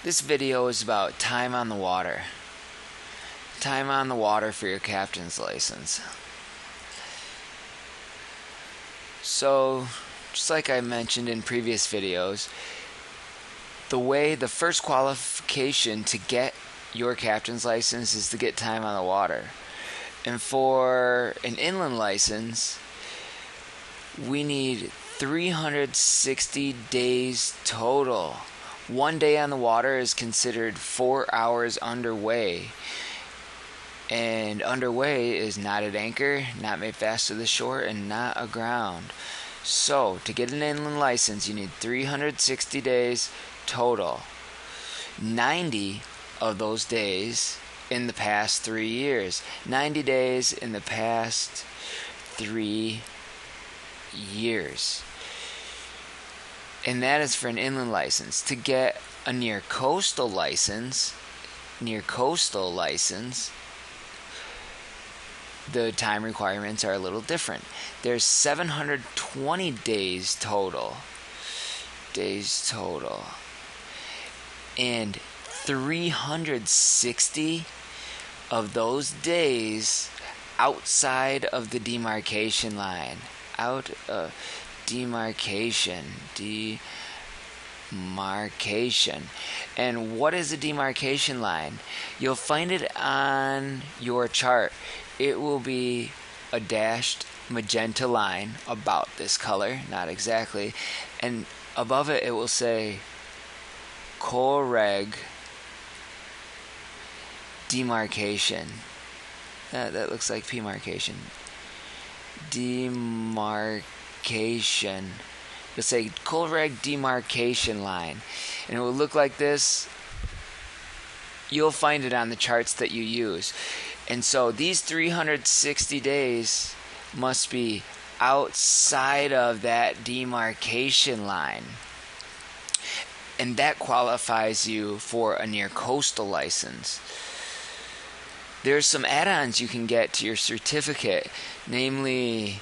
This video is about time on the water. Time on the water for your captain's license. So, just like I mentioned in previous videos, the first qualification to get your captain's license is to get time on the water. And for an inland license, we need 360 days total. 1 day on the water is considered 4 hours underway. And underway is not at anchor, not made fast to the shore, and not aground. So, to get an inland license, you need 360 days total. 90 of those days in the past 3 years. 90 days in the past 3 years. And that is for an inland license. To get a near coastal license, the time requirements are a little different. There's 720 days total. And 360 of those days outside of the demarcation line. Demarcation. And what is a demarcation line? You'll find it on your chart. It will be a dashed magenta line about this color, not exactly, and above it it will say Correg demarcation. That looks like P-marcation. Demarcation. You'll say Correg demarcation line, and it will look like this. You'll find it on the charts that you use. And so these 360 days must be outside of that demarcation line. And that qualifies you for a near coastal license. There's some add-ons you can get to your certificate. Namely,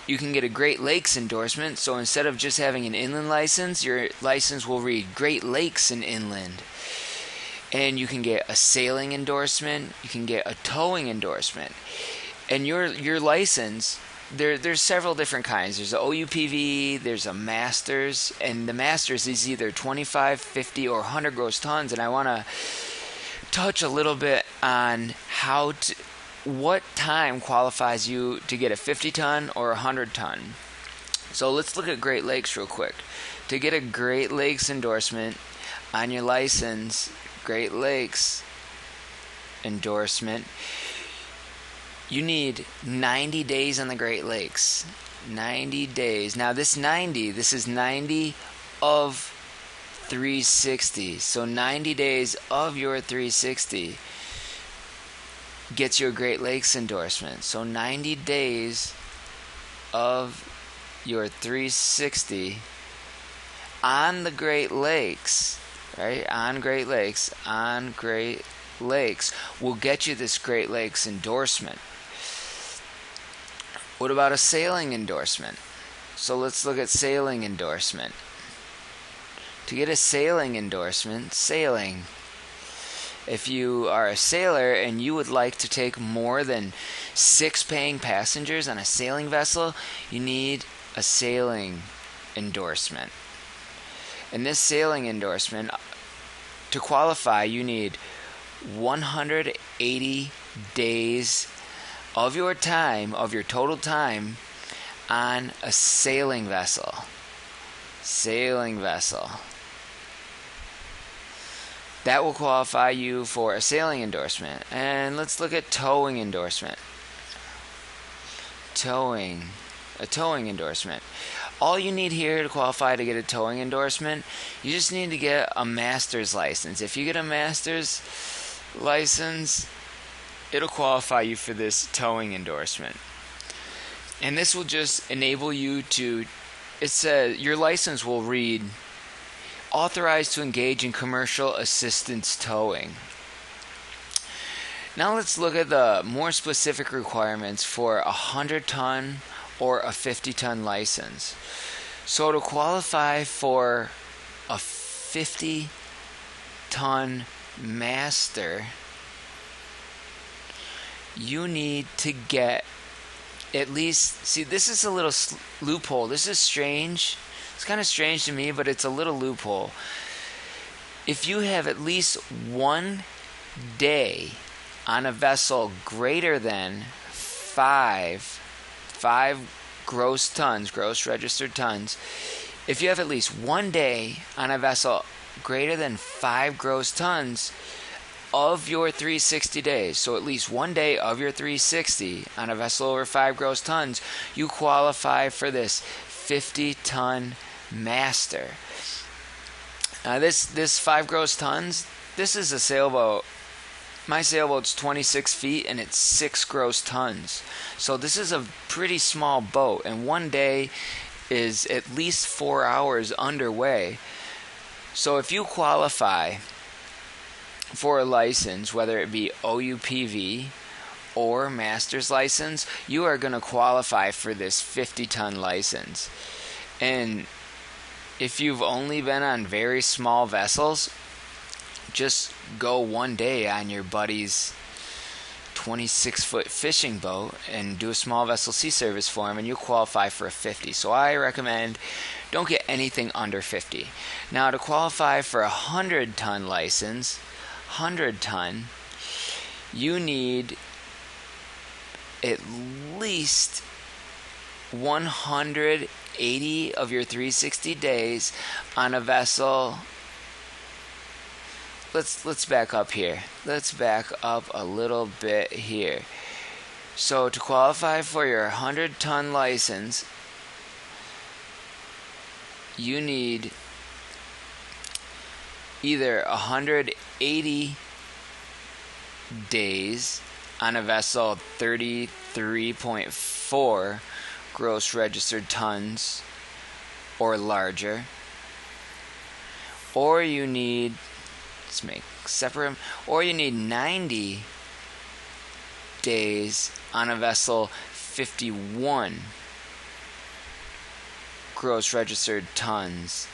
you can get a Great Lakes endorsement. So instead of just having an inland license, your license will read Great Lakes and Inland. And you can get a sailing endorsement. You can get a towing endorsement. And your license, there's several different kinds. There's a OUPV, there's a Masters, and the Masters is either 25, 50, or 100 gross tons. And I want to touch a little bit on what time qualifies you to get a 50-ton or a 100-ton. So let's look at Great Lakes real quick. To get a Great Lakes endorsement on your license, Great Lakes endorsement, you need 90 days on the Great Lakes. 90 days. Now this is 90 of 360. So 90 days of your 360 gets you a Great Lakes endorsement. So 90 days of your 360 on the Great Lakes, right? On Great Lakes will get you this Great Lakes endorsement. What about a sailing endorsement? So let's look at sailing endorsement. To get a sailing endorsement, if you are a sailor and you would like to take more than 6 paying passengers on a sailing vessel, you need a sailing endorsement. And this sailing endorsement, to qualify, you need 180 days of your total time on a sailing vessel. That will qualify you for a sailing endorsement. And let's look at towing endorsement. A towing endorsement. All you need here to qualify to get a towing endorsement, you just need to get a master's license. If you get a master's license, it'll qualify you for this towing endorsement. And this will just enable you to, it says your license will read authorized to engage in commercial assistance towing. Now let's look at the more specific requirements for a 100-ton or a 50-ton license. So to qualify for a 50 ton master, you need to get at least, see, this is a little loophole. This is strange. It's kind of strange to me, but it's a little loophole. If you have at least 1 day on a vessel greater than five gross tons, gross registered tons, if you have at least 1 day on a vessel greater than 5 gross tons of your 360 days, so at least 1 day of your 360 on a vessel over 5 gross tons, you qualify for this 50-ton master. Now this 5 gross tons, this is a sailboat. My sailboat's 26 feet and it's 6 gross tons. So this is a pretty small boat, and 1 day is at least 4 hours underway. So if you qualify for a license, whether it be OUPV or master's license, you are going to qualify for this 50-ton license. And if you've only been on very small vessels, just go 1 day on your buddy's 26-foot fishing boat and do a small vessel sea service for him, and you qualify for a 50. So I recommend don't get anything under 50. Now, to qualify for a 100-ton license, 100-ton, you need at least 180 of your 360 days on a vessel. Let's back up here. Let's back up a little bit here. So to qualify for your 100-ton license, you need either 180 days on a vessel 33.4 gross registered tons or larger, or you need, let's make separate, or you need 90 days on a vessel 51 gross registered tons.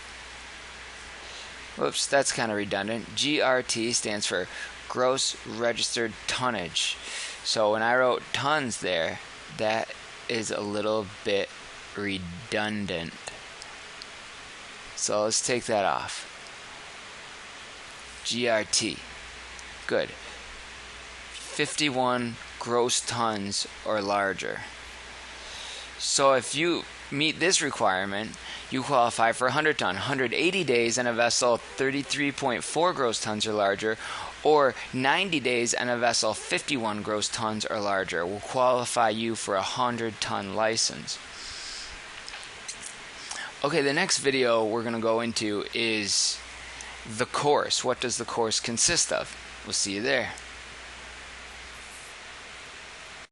Whoops, that's kind of redundant. GRT stands for gross registered tonnage. So when I wrote tons there, that is a little bit redundant. So let's take that off. GRT. Good. 51 gross tons or larger. So if you meet this requirement, you qualify for 100 ton, 180 days on a vessel 33.4 gross tons or larger, or 90 days on a vessel 51 gross tons or larger will qualify you for a 100-ton license. Okay, the next video we're going to go into is the course. What does the course consist of? We'll see you there.